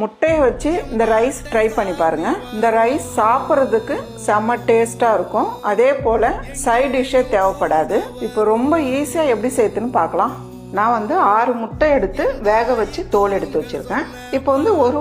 முட்டையை வச்சு இந்த ரைஸ் ட்ரை பண்ணி பாருங்க. இந்த ரைஸ் சாப்பிட்றதுக்கு செம்ம டேஸ்டா இருக்கும். அதே போல சைட் டிஷ்ஷே தேவைப்படாது. இப்போ ரொம்ப ஈஸியா எப்படி செய்யுதுன்னு பார்க்கலாம். நான் 6 முட்டை எடுத்து வேக வச்சு தோல் எடுத்து வச்சிருக்கேன். இப்போ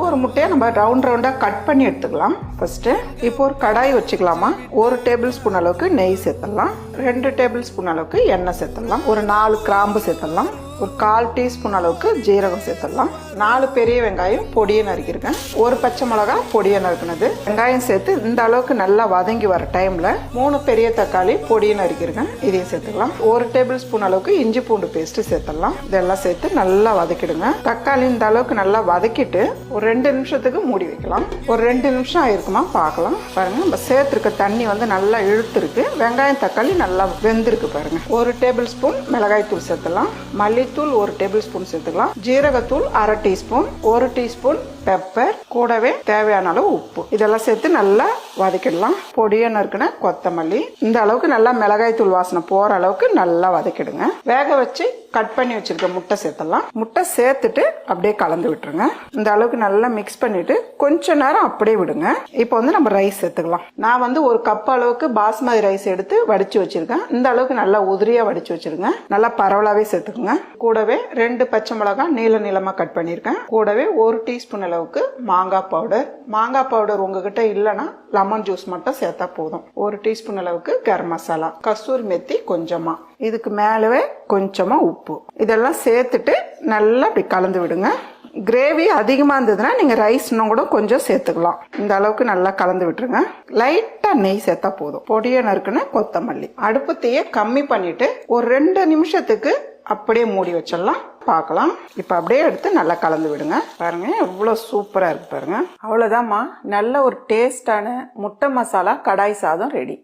ஒரு முட்டையை நம்ம ரவுண்டா கட் பண்ணி எடுத்துக்கலாம். ஃபர்ஸ்ட் இப்போ ஒரு கடாய் வச்சுக்கலாமா. 1 டேபிள் ஸ்பூன் அளவுக்கு நெய் சேர்த்துடலாம். 2 டேபிள் ஸ்பூன் அளவுக்கு எண்ணெய் சேர்த்துடலாம். ஒரு 4 கிராம்பு சேர்த்துடலாம். ஒரு 1/4 டீஸ்பூன் அளவுக்கு ஜீரகம் சேர்த்துடலாம். 4 பெரிய வெங்காயம் பொடியை நறுக்கிருக்கேன். 1 பச்சை மிளகா பொடியை நறுக்கினது. வெங்காயம் சேர்த்து இந்த அளவுக்கு நல்லா வதங்கி வர டைம்ல 3 பெரிய தக்காளி பொடியை நறுக்கிருக்கேன். இதையும் சேர்த்துக்கலாம். 1 டேபிள் ஸ்பூன் அளவுக்கு இஞ்சி பூண்டு பேஸ்ட் சேர்த்துடலாம். இதெல்லாம் சேர்த்து நல்லா வதக்கிடுங்க. தக்காளி இந்த அளவுக்கு நல்லா வதக்கிட்டு ஒரு 2 நிமிஷத்துக்கு மூடி வைக்கலாம். ஒரு 2 நிமிஷம் ஆயிருக்குமா பார்க்கலாம். பாருங்க, நம்ம சேர்த்துருக்க தண்ணி நல்லா இழுத்துருக்கு. வெங்காயம் தக்காளி நல்லா வெந்திருக்கு பாருங்க. 1 டேபிள் ஸ்பூன் மிளகாய் தூள் சேர்த்துலாம். மல்லி தூள் 1 டேபிள் ஸ்பூன் சேர்த்துக்கலாம். ஜீரகத்தூள் 1/2 டீஸ்பூன், 1 டீஸ்பூன் பெப்பர், கூடவே தேவையான அளவு உப்பு, இதெல்லாம் சேர்த்து நல்லா வதக்கிடலாம். பொடியா நறுக்குன கொத்தமல்லி, இந்த அளவுக்கு நல்லா மிளகாய் தூள் வாசனை போற அளவுக்கு நல்லா வதக்கிடுங்க. வேக வச்சு கட் பண்ணி வச்சிருக்க முட்டை சேர்த்தலாம். முட்டை சேர்த்துட்டு அப்படியே கலந்து விட்டுருங்க. இந்த அளவுக்கு நல்லா மிக்ஸ் பண்ணிட்டு கொஞ்ச நேரம் அப்படியே விடுங்க. இப்போ நம்ம ரைஸ் சேர்த்துக்கலாம். நான் 1 கப் அளவுக்கு பாஸ்மதி ரைஸ் எடுத்து வடிச்சு வச்சிருக்கேன். இந்த அளவுக்கு நல்லா உதிரியா வடிச்சு வச்சிருங்க. நல்லா பரவலாவே சேர்த்துக்குங்க. கூடவே 2 பச்சை மிளகாய் நீளமா கட் பண்ணிருக்கேன். கூடவே 1 டீஸ்பூன் அளவுக்கு மாங்காய் பவுடர். மாங்காய் பவுடர் உங்ககிட்ட இல்லைன்னா லெமன் ஜூஸ் மட்டும் சேர்த்தா போதும். 1 டீஸ்பூன் அளவுக்கு கரம் மசாலா, கசூரி மெத்தி கொஞ்சமா, இதுக்கு மேலவே கொஞ்சமா உப்பு, இதெல்லாம் சேர்த்துட்டு நல்லா அப்படி கலந்து விடுங்க. கிரேவி அதிகமா இருந்ததுன்னா நீங்க ரைஸ் இன்னும் கூட கொஞ்சம் சேர்த்துக்கலாம். இந்த அளவுக்கு நல்லா கலந்து விட்டுருங்க. லைட்டா நெய் சேர்த்தா போதும். பொடியை நறுக்குன்னு கொத்தமல்லி. அடுப்பு தீயை கம்மி பண்ணிட்டு ஒரு 2 நிமிஷத்துக்கு அப்படியே மூடி வச்சிடலாம். பார்க்கலாம். இப்ப அப்படியே எடுத்து நல்லா கலந்து விடுங்க. பாருங்க எவ்வளவு சூப்பரா இருக்கு பாருங்க. அவ்வளவுதான்மா, நல்ல ஒரு டேஸ்டான முட்டை மசாலா கடாய் சாதம் ரெடி.